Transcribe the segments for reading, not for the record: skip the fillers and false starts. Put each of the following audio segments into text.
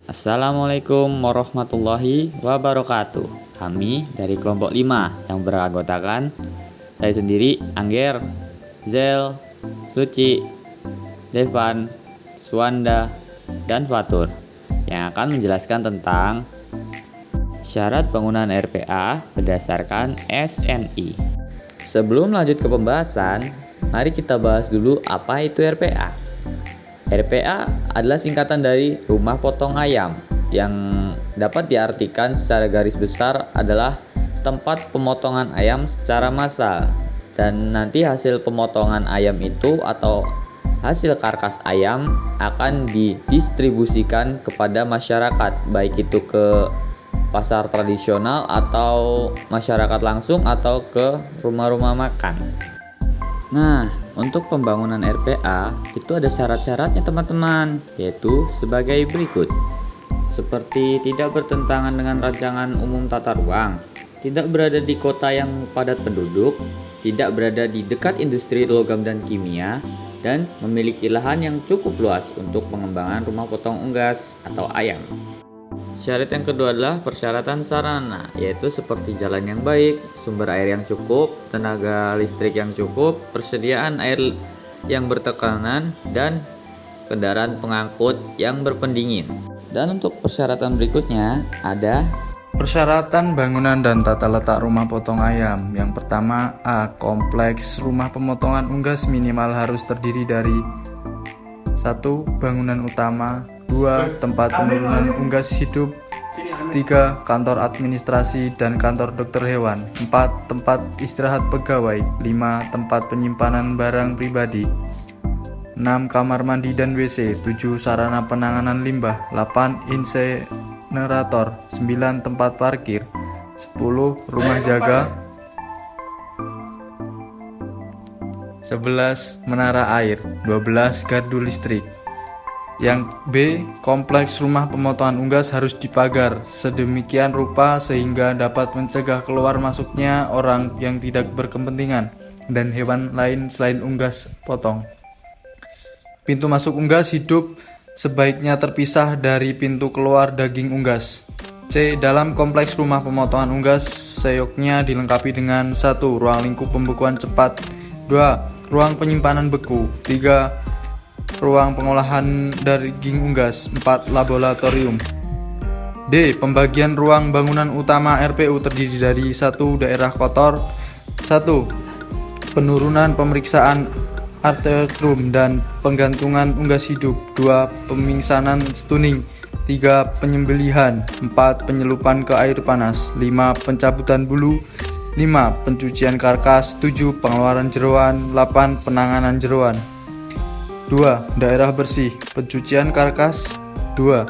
Assalamualaikum warahmatullahi wabarakatuh. Kami dari kelompok 5 yang beranggotakan saya sendiri, Angger, Zel, Suci, Devan, Suwanda, dan Fatur yang akan menjelaskan tentang syarat bangunan RPA berdasarkan SNI. Sebelum lanjut ke pembahasan, mari kita bahas dulu apa itu RPA. RPA adalah singkatan dari rumah potong ayam yang dapat diartikan secara garis besar adalah tempat pemotongan ayam secara massal, dan nanti hasil pemotongan ayam itu atau hasil karkas ayam akan didistribusikan kepada masyarakat, baik itu ke pasar tradisional atau masyarakat langsung atau ke rumah-rumah makan. Nah, untuk pembangunan RPA itu ada syarat-syaratnya teman-teman, yaitu sebagai berikut. Seperti tidak bertentangan dengan rancangan umum tata ruang, tidak berada di kota yang padat penduduk, tidak berada di dekat industri logam dan kimia, dan memiliki lahan yang cukup luas untuk pengembangan rumah potong unggas atau ayam. Syarat yang kedua adalah persyaratan sarana, yaitu seperti jalan yang baik, sumber air yang cukup, tenaga listrik yang cukup, persediaan air yang bertekanan, dan kendaraan pengangkut yang berpendingin. Dan untuk persyaratan berikutnya ada persyaratan bangunan dan tata letak rumah potong ayam. Yang pertama, A. Kompleks rumah pemotongan unggas minimal harus terdiri dari 1. Bangunan utama, 2. Tempat penurunan unggas hidup, 3. Kantor administrasi dan kantor dokter hewan, 4. Tempat istirahat pegawai, 5. Tempat penyimpanan barang pribadi, 6. Kamar mandi dan WC, 7. Sarana penanganan limbah, 8. Insenerator, 9. Tempat parkir, 10. Rumah jaga, 11. Menara air, 12. Gardu listrik. Yang B, kompleks rumah pemotongan unggas harus dipagar sedemikian rupa sehingga dapat mencegah keluar masuknya orang yang tidak berkepentingan dan hewan lain selain unggas potong. Pintu masuk unggas hidup sebaiknya terpisah dari pintu keluar daging unggas. C, dalam kompleks rumah pemotongan unggas seyoknya dilengkapi dengan 1. Ruang lingkup pembekuan cepat, 2. Ruang penyimpanan beku, 3. Ruang pengolahan daging unggas, 4. Laboratorium. D. Pembagian ruang bangunan utama RPU terdiri dari 1. Daerah kotor, 1. Penurunan pemeriksaan arterium dan penggantungan unggas hidup, 2. Pemingsanan stunning, 3. Penyembelihan, 4. Penyelupan ke air panas, 5. Pencabutan bulu, 5. Pencucian karkas, 7. Pengeluaran jeroan, 8. Penanganan jeroan. 2. Daerah bersih, pencucian karkas, 2.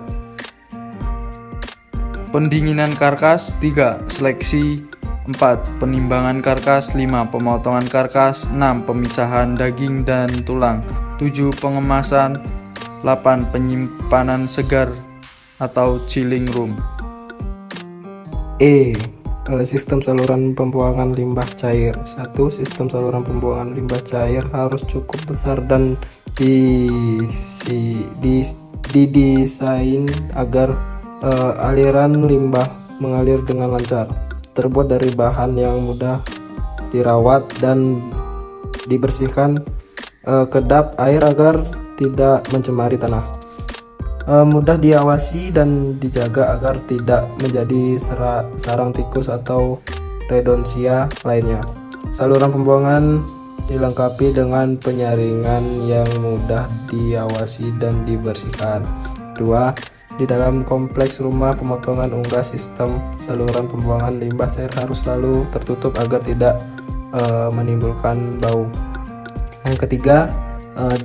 Pendinginan karkas, 3. Seleksi, 4. Penimbangan karkas, 5. Pemotongan karkas, 6. Pemisahan daging dan tulang, 7. Pengemasan, 8. Penyimpanan segar atau chilling room. Sistem saluran pembuangan limbah cair. 1. Sistem saluran pembuangan limbah cair harus cukup besar dan didesain agar aliran limbah mengalir dengan lancar. Terbuat dari bahan yang mudah dirawat dan dibersihkan kedap air agar tidak mencemari tanah. Mudah diawasi dan dijaga agar tidak menjadi sarang tikus atau redonsia lainnya. Saluran pembuangan dilengkapi dengan penyaringan yang mudah diawasi dan dibersihkan. 2. Di dalam kompleks rumah pemotongan unggas, sistem saluran pembuangan limbah cair harus selalu tertutup agar tidak menimbulkan bau. Yang ketiga,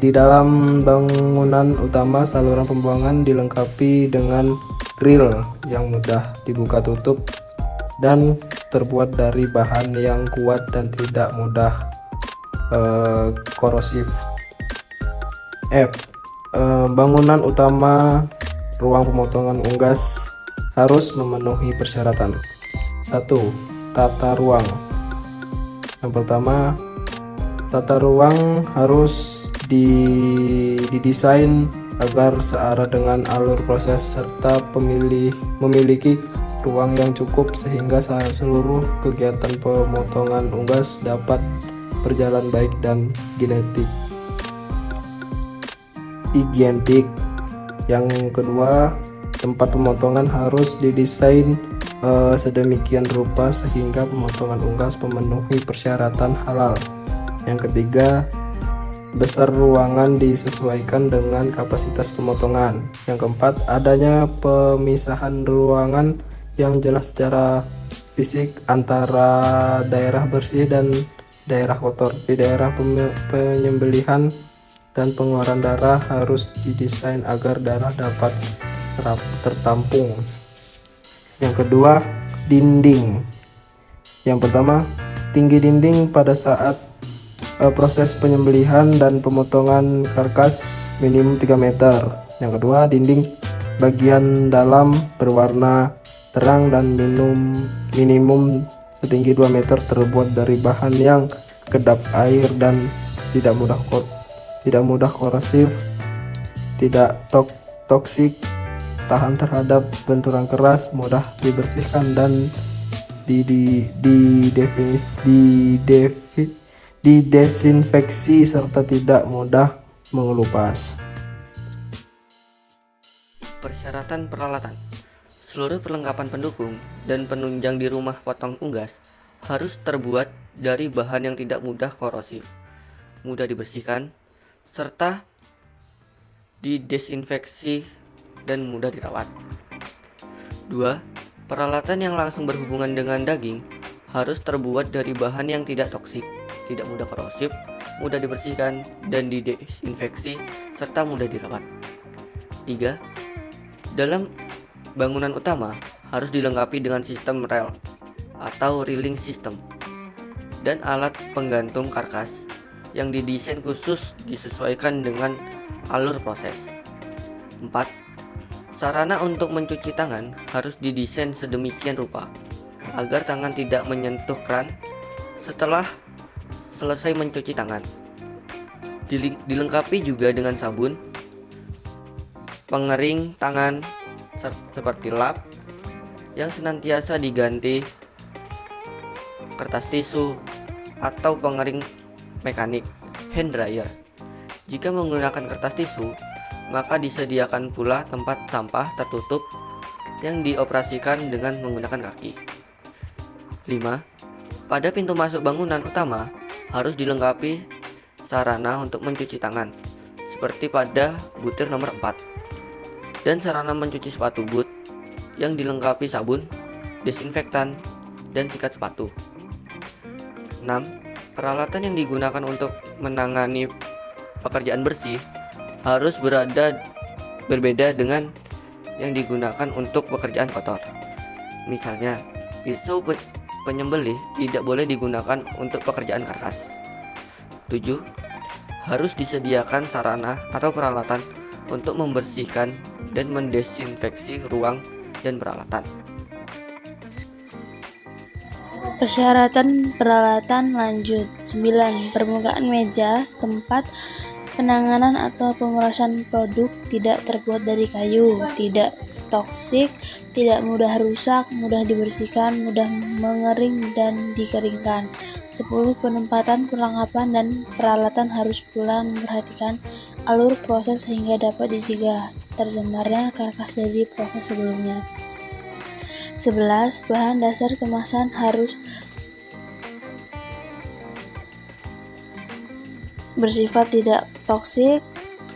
di dalam bangunan utama saluran pembuangan dilengkapi dengan grill yang mudah dibuka tutup dan terbuat dari bahan yang kuat dan tidak mudah korosif. F. Bangunan utama ruang pemotongan unggas harus memenuhi persyaratan. 1. Tata ruang. Yang pertama, tata ruang harus didesain agar searah dengan alur proses serta memiliki ruang yang cukup sehingga seluruh kegiatan pemotongan unggas dapat berjalan baik dan higienik. Yang kedua, tempat pemotongan harus didesain sedemikian rupa sehingga pemotongan unggas memenuhi persyaratan halal. Yang ketiga, besar ruangan disesuaikan dengan kapasitas pemotongan. Yang keempat, adanya pemisahan ruangan yang jelas secara fisik antara daerah bersih dan daerah kotor. Di daerah penyembelihan dan pengeluaran darah harus didesain agar darah dapat tertampung. Yang kedua, dinding. Yang pertama, tinggi dinding pada saat proses penyembelihan dan pemotongan karkas minimum 3 meter. Yang kedua, dinding bagian dalam berwarna terang dan minimum setinggi 2 meter terbuat dari bahan yang kedap air dan tidak mudah korosif, tidak toksik, tahan terhadap benturan keras, mudah dibersihkan dan didesinfeksi serta tidak mudah mengelupas. Persyaratan peralatan. Seluruh perlengkapan pendukung dan penunjang di rumah potong unggas harus terbuat dari bahan yang tidak mudah korosif, mudah dibersihkan, serta didesinfeksi dan mudah dirawat. 2. Peralatan yang langsung berhubungan dengan daging harus terbuat dari bahan yang tidak toksik, tidak mudah korosif, mudah dibersihkan dan didesinfeksi, serta mudah dirawat. 3. Dalam bangunan utama harus dilengkapi dengan sistem rel atau reeling system dan alat penggantung karkas yang didesain khusus disesuaikan dengan alur proses. 4. Sarana untuk mencuci tangan harus didesain sedemikian rupa agar tangan tidak menyentuh keran setelah selesai mencuci tangan. Dilengkapi juga dengan sabun, pengering tangan seperti lap yang senantiasa diganti, kertas tisu atau pengering mekanik hand dryer. Jika menggunakan kertas tisu, maka disediakan pula tempat sampah tertutup yang dioperasikan dengan menggunakan kaki. 5. Pada pintu masuk bangunan utama harus dilengkapi sarana untuk mencuci tangan seperti pada butir nomor 4 dan sarana mencuci sepatu boot yang dilengkapi sabun, desinfektan, dan sikat sepatu. 6. Peralatan yang digunakan untuk menangani pekerjaan bersih harus berbeda dengan yang digunakan untuk pekerjaan kotor. Misalnya, pisau penyembelih tidak boleh digunakan untuk pekerjaan karkas. 7. Harus disediakan sarana atau peralatan untuk membersihkan dan mendesinfeksi ruang dan peralatan. Persyaratan peralatan lanjut. 9. Permukaan meja, tempat penanganan atau pemrosesan produk tidak terbuat dari kayu, tidak toksik, tidak mudah rusak, mudah dibersihkan, mudah mengering dan dikeringkan. 10. Penempatan perlengkapan dan peralatan harus pula memperhatikan alur proses sehingga dapat dicegah tercemarnya karkas dari proses sebelumnya. 11. Bahan dasar kemasan harus bersifat tidak toksik,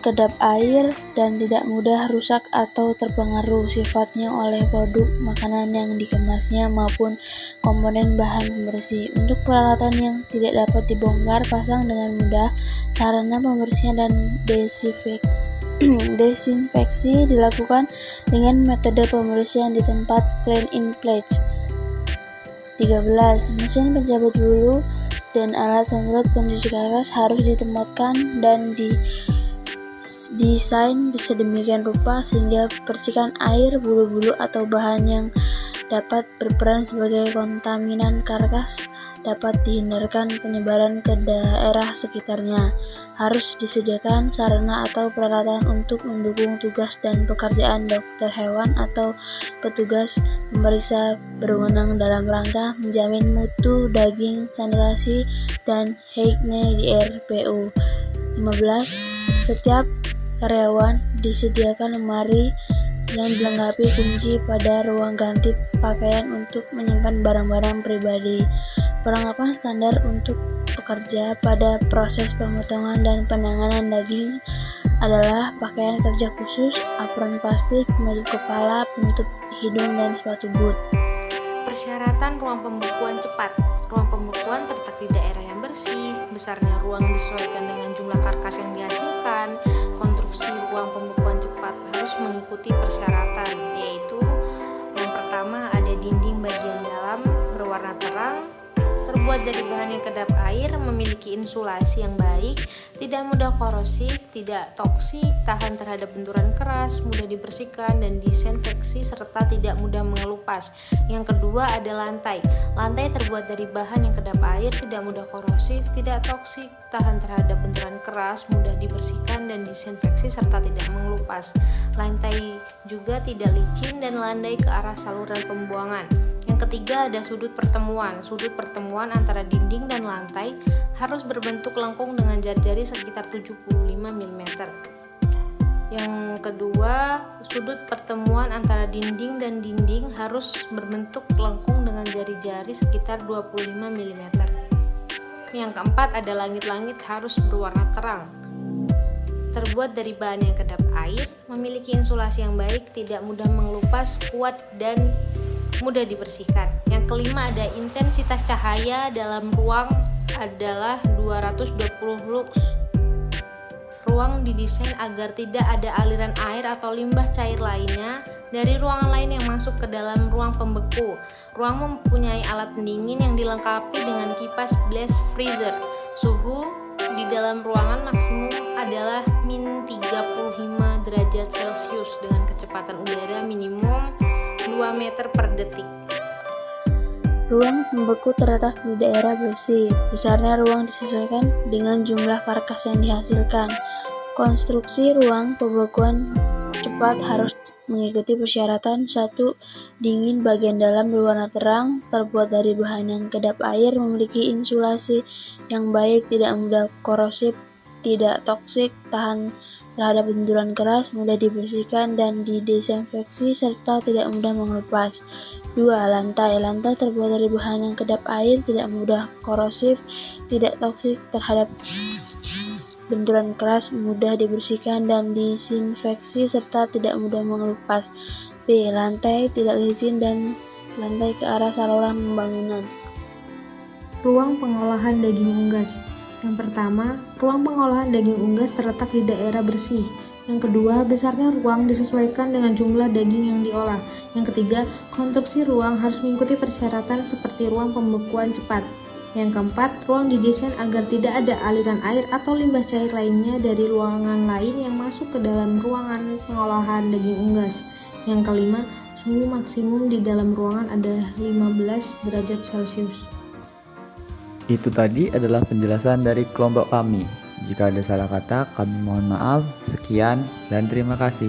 kedap air, dan tidak mudah rusak atau terpengaruh sifatnya oleh produk makanan yang dikemasnya maupun komponen bahan pembersih. Untuk peralatan yang tidak dapat dibongkar pasang dengan mudah, sarana pembersihan dan desinfeksi dilakukan dengan metode pembersihan di tempat clean in place. 13. Mesin penjabet bulu dan alat semprot pencuci karkas harus ditempatkan dan desain sedemikian rupa sehingga percikan air, bulu-bulu atau bahan yang dapat berperan sebagai kontaminan karkas, dapat dihindarkan penyebaran ke daerah sekitarnya. Harus disediakan sarana atau peralatan untuk mendukung tugas dan pekerjaan dokter hewan atau petugas pemeriksa berwenang dalam rangka menjamin mutu daging, sanitasi, dan hygiene di RPU. 15. Setiap karyawan disediakan lemari yang dilengkapi kunci pada ruang ganti pakaian untuk menyimpan barang-barang pribadi. Perlengkapan standar untuk pekerja pada proses pemotongan dan penanganan daging adalah pakaian kerja khusus, apron plastik, penutup kepala, penutup hidung, dan sepatu boot. Persyaratan ruang pembekuan cepat. Ruang pembekuan terletak di daerah yang bersih, besarnya ruang disesuaikan dengan jumlah karkas yang dihasilkan. Konstruksi ruang pembekuan cepat harus mengikuti persyaratan, yaitu yang pertama ada dinding bagian dalam berwarna terang, terbuat dari bahan yang kedap air, memiliki insulasi yang baik, tidak mudah korosif, tidak toksik, tahan terhadap benturan keras, mudah dibersihkan dan disinfeksi, serta tidak mudah mengelupas. Yang kedua ada lantai. Lantai terbuat dari bahan yang kedap air, tidak mudah korosif, tidak toksik, tahan terhadap benturan keras, mudah dibersihkan dan disinfeksi, serta tidak mengelupas. Lantai juga tidak licin dan landai ke arah saluran pembuangan. Yang ketiga ada sudut pertemuan. Sudut pertemuan antara dinding dan lantai harus berbentuk lengkung dengan jari-jari sekitar 75 mm. Yang kedua, sudut pertemuan antara dinding dan dinding harus berbentuk lengkung dengan jari-jari sekitar 25 mm. Yang keempat ada langit-langit harus berwarna terang. Terbuat dari bahan yang kedap air, memiliki insulasi yang baik, tidak mudah mengelupas, kuat dan mudah dibersihkan. Yang kelima ada intensitas cahaya dalam ruang adalah 220 lux. Ruang didesain agar tidak ada aliran air atau limbah cair lainnya dari ruangan lain yang masuk ke dalam ruang pembeku. Ruang mempunyai alat pendingin yang dilengkapi dengan kipas blast freezer. Suhu di dalam ruangan maksimum adalah min 35 derajat Celcius dengan kecepatan udara minimum 2 meter per detik. Ruang pembeku terletak di daerah bersih. Besarnya ruang disesuaikan dengan jumlah karkas yang dihasilkan. Konstruksi ruang pembekuan cepat harus mengikuti persyaratan 1. Dingin bagian dalam berwarna terang, terbuat dari bahan yang kedap air, memiliki insulasi yang baik, tidak mudah korosif, tidak toksik, tahan terhadap benturan keras, mudah dibersihkan dan didesinfeksi, serta tidak mudah mengelupas. 2. Lantai. Lantai terbuat dari bahan yang kedap air, tidak mudah korosif, tidak toksik terhadap benturan keras, mudah dibersihkan dan disinfeksi, serta tidak mudah mengelupas. B. Lantai tidak licin dan lantai ke arah saluran pembangunan. Ruang pengolahan daging unggas. Yang pertama, ruang pengolahan daging unggas terletak di daerah bersih. Yang kedua, besarnya ruang disesuaikan dengan jumlah daging yang diolah. Yang ketiga, konstruksi ruang harus mengikuti persyaratan seperti ruang pembekuan cepat. Yang keempat, ruang didesain agar tidak ada aliran air atau limbah cair lainnya dari ruangan lain yang masuk ke dalam ruangan pengolahan daging unggas. Yang kelima, suhu maksimum di dalam ruangan adalah 15 derajat Celcius. Itu tadi adalah penjelasan dari kelompok kami. Jika ada salah kata, kami mohon maaf. Sekian dan terima kasih.